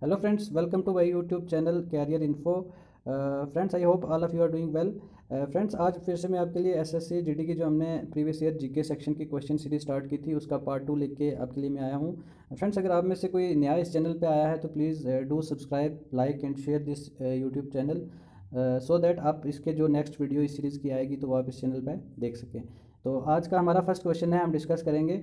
Hello friends, welcome to my YouTube channel Career Info. Friends, I hope all of you are doing well. Friends आज फिर से मैं आपके लिए SSC GD की जो हमने प्रीवियस ईयर जीके सेक्शन की क्वेश्चन सीरीज स्टार्ट की थी उसका पार्ट 2 लेके आपके लिए मैं आया हूँ। फ्रेंड्स, अगर आप में से कोई नया इस चैनल पे आया है तो please do subscribe, like and share this YouTube channel so that आप इसके जो नेक्स्ट वीडियो इस सीरीज़ की आएगी तो वो आप इस चैनल पर देख सकें। तो आज का हमारा फर्स्ट क्वेश्चन है, हम डिस्कस करेंगे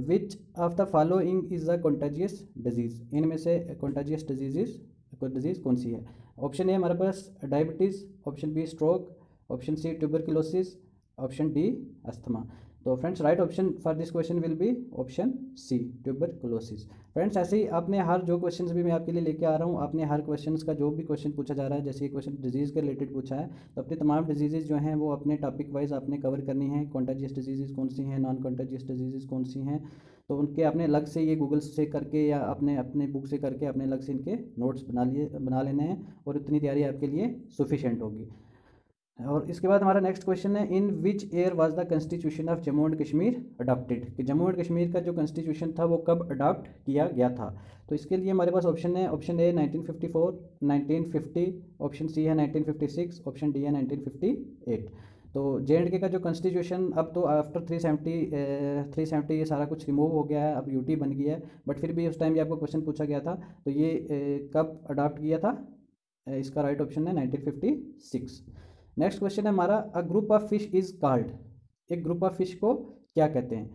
which of the following is a contagious disease. इनमें से कंटाजियस डिजीज़ कौन सी है? ऑप्शन ए हमारे पास diabetes, option B stroke, option C tuberculosis, option D asthma. तो friends, right option for this question will be option C tuberculosis. Friends, ऐसे ही आपने हर जो क्वेश्चंस भी मैं आपके लिए लेके आ रहा हूँ, आपने हर क्वेश्चंस का जो भी क्वेश्चन पूछा जा रहा है, जैसे ये क्वेश्चन डिजीज़ के रिलेटेड पूछा है, तो अपनी तमाम डिजीज़ जो हैं वो अपने टॉपिक वाइज आपने कवर करनी है। कॉन्टाजियस डिजीज़ कौन सी हैं, नॉन कॉन्टाजियस डिजीज़ कौन सी हैं, तो उनके आपने अलग से ये गूगल से करके या अपने अपने बुक से करके अपने अलग से इनके नोट्स बना लेने हैं और इतनी तैयारी आपके लिए सफिशेंट होगी। और इसके बाद हमारा नेक्स्ट क्वेश्चन है, in which year was the constitution of Jammu and Kashmir adopted. कि जम्मू एंड कश्मीर का जो कॉन्स्टिट्यूशन था वो कब अडॉप्ट किया गया था? तो इसके लिए हमारे पास ऑप्शन है, ऑप्शन ए 1954, 1950, ऑप्शन सी है 1956, ऑप्शन डी है 1958। तो JNK का जो कॉन्स्टिट्यूशन, अब तो आफ्टर 370 ये सारा कुछ रिमूव हो गया है, अब यूटी बन गया है, बट फिर भी उस टाइम ये आपको क्वेश्चन पूछा गया था, तो ये कब अडॉप्ट किया था? इसका राइट ऑप्शन है 1956। नेक्स्ट क्वेश्चन है हमारा, a group of fish is called. एक ग्रुप ऑफ फिश को क्या कहते हैं?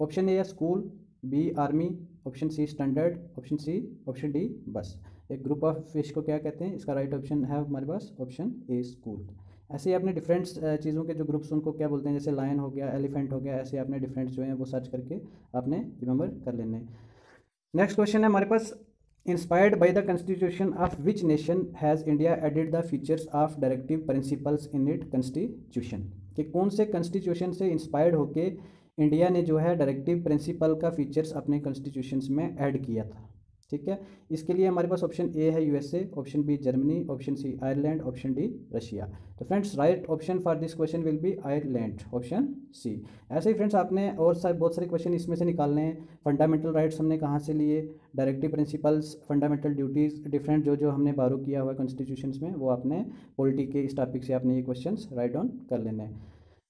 ऑप्शन ए है school, B army, option C standard, option D bus. एक ग्रुप ऑफ फिश को क्या कहते हैं? इसका राइट ऑप्शन है हमारे पास ऑप्शन ए स्कूल। ऐसे ही आपने डिफरेंट चीज़ों के जो ग्रुप्स उनको क्या बोलते हैं, जैसे लायन हो गया, एलिफेंट हो गया, ऐसे आपने डिफरेंट जो हैं वो सर्च करके आपने रिमेंबर कर लेने हैं। नेक्स्ट क्वेश्चन है हमारे पास, inspired by the constitution of which nation has India added the features of directive principles in it constitution. कि कौन से कॉन्स्टिट्यूशन से इंस्पायर्ड होके इंडिया ने जो है डायरेक्टिव प्रिंसिपल का फीचर्स अपने कॉन्स्टिट्यूशन में ऐड किया था? ठीक है, इसके लिए हमारे पास ऑप्शन ए है USA, option B Germany, option C Ireland, option D Russia. तो friends, right option for this question will be Ireland, option C. ऐसे ही फ्रेंड्स, आपने और बहुत सारे क्वेश्चन इसमें से निकालने हैं। फंडामेंटल राइट्स हमने कहाँ से लिए, directive principles, fundamental duties, different जो जो हमने बारो किया हुआ है कॉन्स्टिट्यूशन में, वो आपने पॉलिटी के इस टॉपिक से आपने ये क्वेश्चन राइट डाउन कर लेने हैं।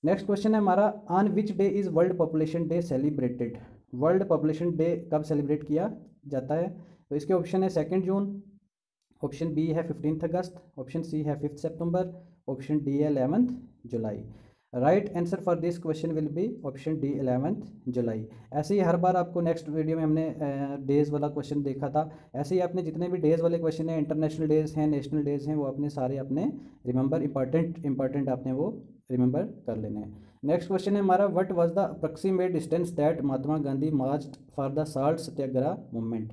नेक्स्ट क्वेश्चन है हमारा, on which day is world population day celebrated. World population day कब सेलिब्रेट किया जाता है? तो इसके ऑप्शन है 2 जून, ऑप्शन बी है 15 अगस्त, ऑप्शन सी है 5 सितंबर, ऑप्शन डी है 11 July. Right answer for this question will be option D 11 July. ऐसे ही हर बार आपको नेक्स्ट वीडियो में हमने डेज़ वाला क्वेश्चन देखा था, ऐसे ही आपने जितने भी डेज़ वाले क्वेश्चन हैं, इंटरनेशनल डेज़ हैं, नेशनल डेज़ हैं, वो अपने सारे अपने रिमेंबर इंपॉर्टेंट आपने वो रिमेंबर कर लेने हैं। नेक्स्ट क्वेश्चन है हमारा, what was the approximate distance that Mahatma Gandhi marched for the salt Satyagraha movement.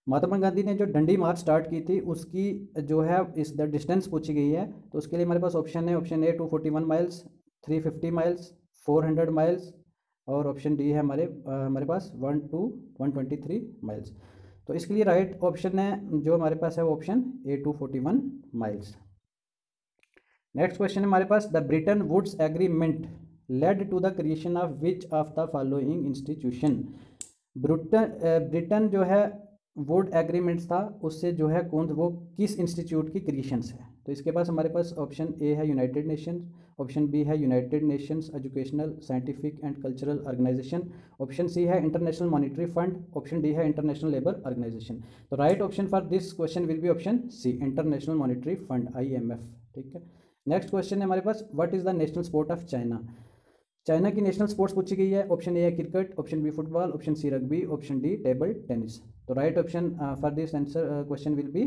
Mahatma Gandhi ने जो डंडी मार्च स्टार्ट की थी उसकी जो है इस द डिस्टेंस पूछी गई है, तो उसके लिए हमारे पास ऑप्शन है, option A 241 miles, 350 miles, 400 miles, और ऑप्शन डी है हमारे पास 123 माइल्स। तो इसके लिए राइट ऑप्शन है जो हमारे पास है वो option A 241 miles. Next question है हमारे पास, the Bretton Woods agreement led to the creation of which of the following institution. Bretton जो है वुड एग्रीमेंट्स था, उससे जो है कौन वो किस इंस्टीट्यूट की क्रिएशंस है? तो इसके पास हमारे पास ऑप्शन ए है यूनाइटेड नेशंस, ऑप्शन बी है United Nations educational scientific and cultural organisation, option C है international monetary fund, option D है इंटरनेशनल लेबर ऑर्गेनाइजेशन। तो right option for this question will be option C international monetary fund IMF। ठीक है, next question है हमारे पास, what is the national sport of China. China की national sports पूछी गई है, ऑप्शन ए है cricket, option B football, option C rugby, option D table tennis. तो right option for this answer question will be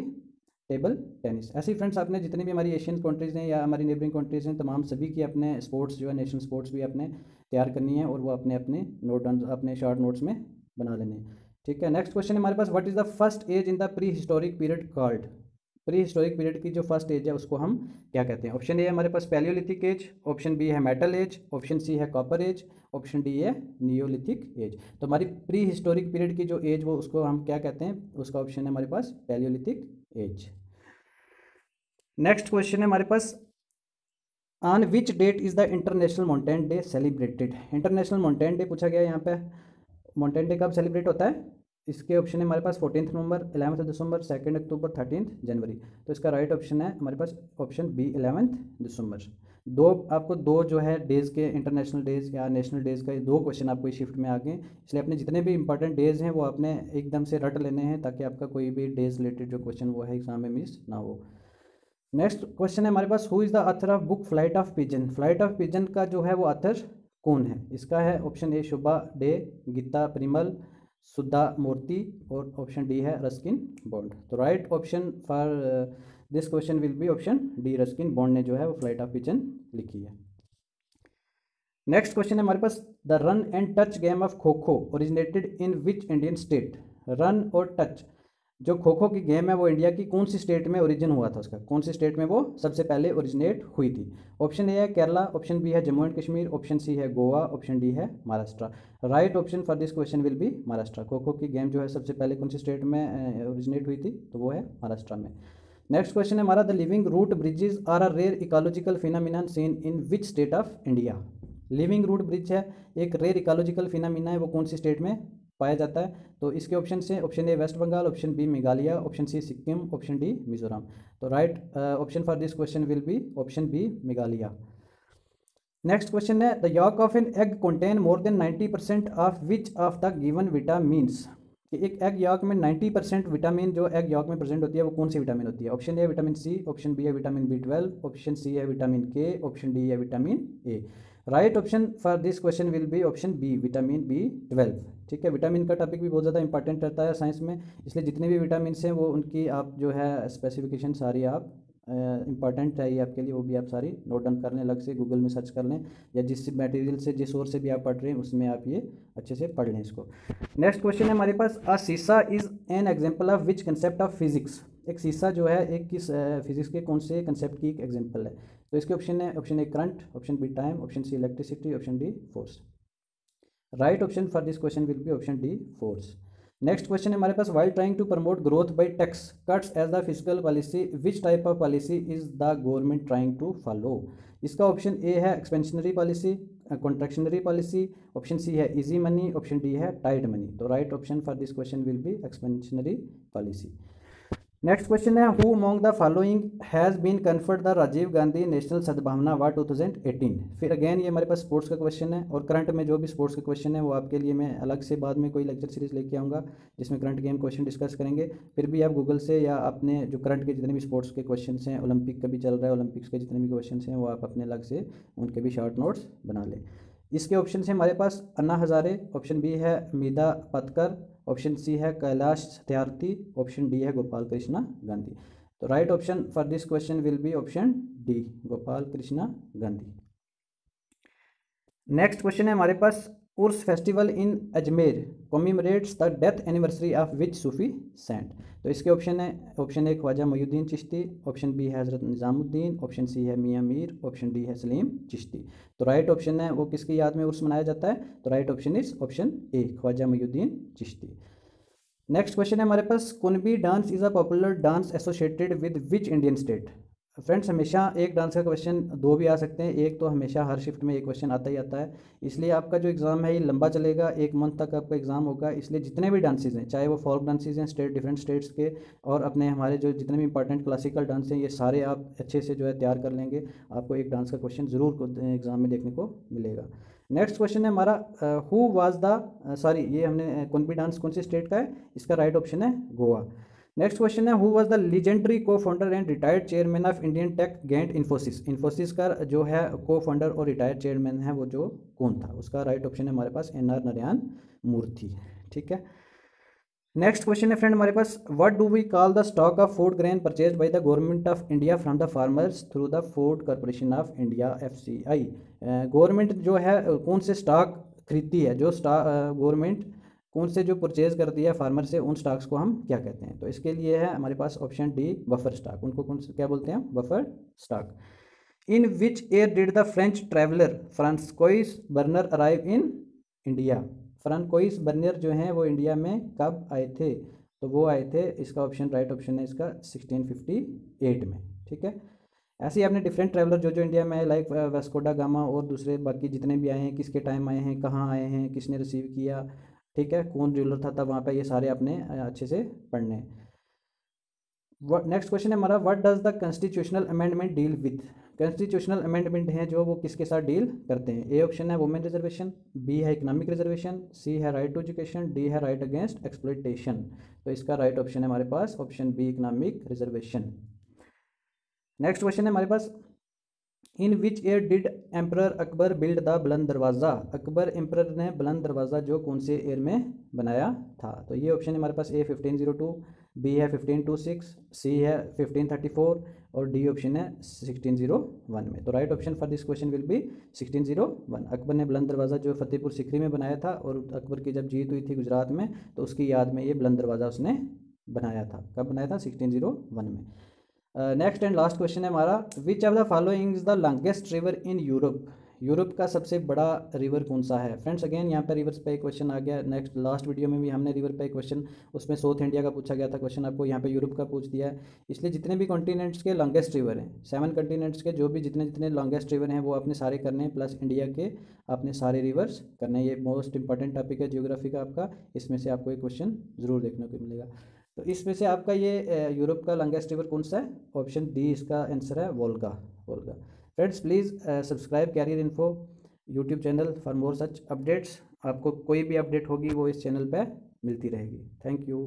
table tennis. ऐसे ही friends, आपने जितनी भी हमारी एशियन कंट्रीज़ हैं या हमारी नेबरिंग कंट्रीज़ हैं, तमाम सभी की अपने स्पोर्ट्स जो है नेशनल स्पोर्ट्स भी आपने तैयार करनी है और वो अपने अपने नोट डाउन अपने शॉर्ट नोट्स में बना लेने हैं। ठीक है, नेक्स्ट क्वेश्चन है हमारे पास, what is the first age in the prehistoric period called. Prehistoric period की जो फर्स्ट एज है उसको हम क्या कहते हैं? ऑप्शन ए है हमारे पास पैलियोलिथिक एज, ऑप्शन बी है मेटल एज, ऑप्शन सी है कॉपर एज, ऑप्शन डी है नियोलिथिक एज। तो हमारी प्री हिस्टोरिक पीरियड की जो एज वो उसको हम क्या कहते हैं? उसका ऑप्शन है हमारे पास पैलियोलिथिक एज। नेक्स्ट क्वेश्चन है हमारे पास, on which date is the international mountain day celebrated. International mountain day पूछा गया है यहाँ पे। माउंटेन डे कब सेलिब्रेट होता है? इसके ऑप्शन है हमारे पास 14 नवंबर, 11 दिसंबर, 2 अक्टूबर, 13 जनवरी। तो इसका राइट ऑप्शन है हमारे पास ऑप्शन बी 11 दिसंबर। आपको दो जो है डेज़ के, इंटरनेशनल डेज़ या नेशनल डेज़ का, दो क्वेश्चन आपको इस शिफ्ट में आ गए, इसलिए अपने जितने भी इंपॉर्टेंट डेज़ हैं वो आपने एकदम से रट लेने हैं, ताकि आपका कोई भी डेज़ रिलेटेड जो क्वेश्चन वो है एग्जाम में मिस ना हो। नेक्स्ट क्वेश्चन है हमारे पास, who is the author of book flight of pigeon. Flight of pigeon का जो है वो ऑथर कौन है? इसका है ऑप्शन ए शुभा डे, गीता परिमल, सुधा मूर्ति, और ऑप्शन डी है रस्किन बॉन्ड। तो right option for this question will be option D, Ruskin Bond ने जो है वो फ्लाइट ऑफ पिजन लिखी है। नेक्स्ट क्वेश्चन है हमारे पास, the run and touch game of kho kho originated in which Indian state. Run और टच जो खो खो की गेम है वो इंडिया की कौन सी स्टेट में ओरिजिन हुआ था, उसका कौन सी स्टेट में वो सबसे पहले ओरिजिनेट हुई थी? ऑप्शन ए है केरला, ऑप्शन बी है Jammu and Kashmir, option C है गोवा, ऑप्शन डी है Maharashtra. Right option for this question will be Maharashtra. Kho kho की गेम जो है सबसे पहले कौन सी स्टेट में ओरिजिनेट हुई थी? तो वो है महाराष्ट्र में। नेक्स्ट क्वेश्चन है हमारा, the living root bridges are a rare ecological phenomenon seen in which state of India. Living root bridge है, एक रेयर इकोलॉजिकल फिनोमिना है, वो कौन सी स्टेट में पाया जाता है? तो इसके ऑप्शन से option A West Bengal, option B Meghalaya, option C Sikkim, option D Mizoram. तो right option for this question will be option B Meghalaya. Next question है, the yolk of an egg contain more than 90% of which of the given vitamins. कि एक egg York में 90% vitamin जो egg York में present होती है वो कौन सी विटामिन होती है? ऑप्शन ए है विटामिन सी, ऑप्शन बी है विटामिन B12, ऑप्शन सी है विटामिन के, ऑप्शन डी है vitamin A. Right option for this question will be option B, vitamin B12। ठीक है, विटामिन का टॉपिक भी बहुत ज़्यादा इंपॉर्टेंट रहता है साइंस में, इसलिए जितने भी विटामिन हैं वो उनकी आप जो है स्पेसिफिकेशन सारी आप इंपॉर्टेंट है ये आपके लिए, वो भी आप सारी नोट डाउन कर लें, अलग से गूगल में सर्च कर लें, या जिस मटेरियल से जिस सोर्स से भी आप पढ़ रहे हैं उसमें आप ये अच्छे से पढ़ लें इसको। नेक्स्ट क्वेश्चन है हमारे पास, अ शीशा is an example of which concept of physics. एक शीशा जो है एक किस फिजिक्स के कौन से कंसेप्ट की एक एग्जाम्पल है? तो इसके ऑप्शन है, option A current, option B time, option C electricity, option D force. Right option for this question will be option D force. Next question है हमारे पास, while trying to promote growth by tax cuts as the fiscal policy which type of policy is the government trying to follow. इसका option A है expansionary policy, contractionary policy, option C है easy money, option D है tight money. तो right option for this question will be expansionary policy. Next question है, who among the following has been conferred the Rajiv Gandhi national Sadbhavana award 2018। फिर again ये हमारे पास sports का question है, और करंट में जो भी स्पोर्ट्स के क्वेश्चन है वो आपके लिए मैं अलग से बाद में कोई लेक्चर सीरीज लेके आऊँगा जिसमें करंट गेम क्वेश्चन डिस्कस करेंगे। फिर भी आप गूगल से या अपने जो करंट के जितने भी स्पोर्ट्स के क्वेश्चन हैं, ओलंपिक का भी चल रहा है, ओलंपिक्स के जितने भी क्वेश्चन हैं वो आप अपने अलग से उनके भी शॉर्ट नोट्स बना लें। इसके ऑप्शन है हमारे पास अन्ना हजारे, ऑप्शन बी है मीदा पतकर, ऑप्शन सी है कैलाश सत्यार्थी, ऑप्शन डी है गोपाल कृष्णा गांधी। तो right option for this question will be option D, Gopal Krishna Gandhi. Next question है हमारे पास, Urs festival in Ajmer commemorates the death anniversary of which Sufi saint. तो इसके ऑप्शन है, option A Khwaja Moinuddin Chishti, option B है हज़रत निज़ामुद्दीन, ऑप्शन सी है मियाँ मीर, ऑप्शन डी है सलीम चिश्ती। तो राइट ऑप्शन है वो किसकी याद में उर्स मनाया जाता है? तो right option is option A, Khwaja Moinuddin Chishti. Next question है हमारे पास, Kunbi dance is a popular dance associated with which Indian state. Friends हमेशा एक डांस का क्वेश्चन दो भी आ सकते हैं, एक तो हमेशा हर शिफ्ट में एक क्वेश्चन आता ही आता है, इसलिए आपका जो एग्ज़ाम है ये लंबा चलेगा, 1 मंथ तक आपका एग्ज़ाम होगा, इसलिए जितने भी डांसेस हैं, चाहे वो फोल्क डांसेस हैं डिफरेंट स्टेट्स के, और अपने हमारे जो जितने भी इंपॉर्टेंट क्लासिकल डांस हैं, ये सारे आप अच्छे से जो है तैयार कर लेंगे, आपको एक डांस का क्वेश्चन ज़रूर एग्ज़ाम में देखने को मिलेगा। नेक्स्ट क्वेश्चन है हमारा, हु वाज द सॉरी ये हमने कुनबी डांस कौन सी स्टेट का है? इसका राइट ऑप्शन है गोवा। नेक्स्ट क्वेश्चन है, who was the legendary cofounder and retired chairman of Indian tech giant Infosys. Infosys का जो है को फाउंडर और रिटायर्ड चेयरमैन है वो जो कौन था? उसका राइट ऑप्शन है हमारे पास NR नारायण मूर्ति। ठीक है, नेक्स्ट क्वेश्चन है फ्रेंड हमारे पास, what do we call the stock of food grain purchase by the government of India from the farmers through the food corporation of India FCI। Government जो है कौन से स्टॉक खरीदती है, जो गवर्नमेंट कौन से जो परचेज करती है फार्मर से, उन स्टॉक्स को हम क्या कहते हैं? तो इसके लिए है हमारे पास ऑप्शन डी, बफर स्टॉक। उनको कौन से क्या बोलते हैं? Buffer stock. In which year did the French traveller Francois Bernier arrive in India. Francois Bernier जो हैं वो इंडिया में कब आए थे? तो वो आए थे, इसका ऑप्शन राइट ऑप्शन है इसका 1658 में। ठीक है, ऐसे ही आपने डिफरेंट ट्रैवलर जो जो इंडिया में आए, लाइक वास्को दा गामा और दूसरे बाकी जितने भी आए हैं, किसके टाइम आए हैं, कहाँ आए हैं, किसने रिसीव किया, ठीक है, कौन रूलर था तब वहाँ पे, ये सारे आपने अच्छे से पढ़ने हैं। नेक्स्ट क्वेश्चन है हमारा, what does the constitutional amendment deal with. Constitutional amendment हैं जो वो किसके साथ डील करते हैं। ए ऑप्शन है वुमेन रिजर्वेशन, बी है इकोनॉमिक रिजर्वेशन, सी है राइट टू एजुकेशन, डी है राइट अगेंस्ट एक्सप्लॉइटेशन। तो इसका राइट ऑप्शन है हमारे पास option B economic reservation. Next question है हमारे पास, in which year did emperor Akbar build the Buland Darwaza. Akbar emperor ने बुलंद दरवाज़ा जो कौन से ईयर में बनाया था। तो ये ऑप्शन है हमारे पास, ए 1502, बी है 1526, सी है 1534 और डी ऑप्शन है 1601 में। तो right option for this question will B 1601। Akbar ने बुलंद दरवाज़ा जो फतेहपुर सीकरी में बनाया था, और अकबर की जब जीत हुई थी गुजरात में, तो उसकी याद में ये बुलंद दरवाज़ा उसने बनाया था। कब बनाया था, 1601 में। नेक्स्ट एंड लास्ट क्वेश्चन है हमारा, विच of the following is the longest river in Europe. Europe का सबसे बड़ा रिवर कौन सा है। फ्रेंड्स अगेन यहाँ पर रिवर्स पे एक क्वेश्चन आ गया। नेक्स्ट लास्ट वीडियो में भी हमने रिवर पे एक क्वेश्चन, उसमें साउथ इंडिया का पूछा गया था क्वेश्चन, आपको यहाँ पे यूरोप का पूछ दिया है। इसलिए जितने भी कॉन्टिनेंट्स के लॉन्गेस्ट रिवर हैं, 7 कॉन्टिनेंट्स के जो भी जितने जितने लॉन्गेस्ट रिवर हैं वो आपने सारे करने हैं, प्लस इंडिया के आपने सारे रिवर्स करने हैं। ये मोस्ट इंपॉर्टेंट टॉपिक है जियोग्राफी का आपका, इसमें से आपको एक क्वेश्चन ज़रूर देखने को मिलेगा। तो इसमें से आपका ये यूरोप का लॉन्गेस्ट रिवर कौन सा है, ऑप्शन डी इसका आंसर है, Volga. Volga. Friends please subscribe career info YouTube channel for more such updates. आपको कोई भी अपडेट होगी वो इस चैनल पे मिलती रहेगी। Thank you.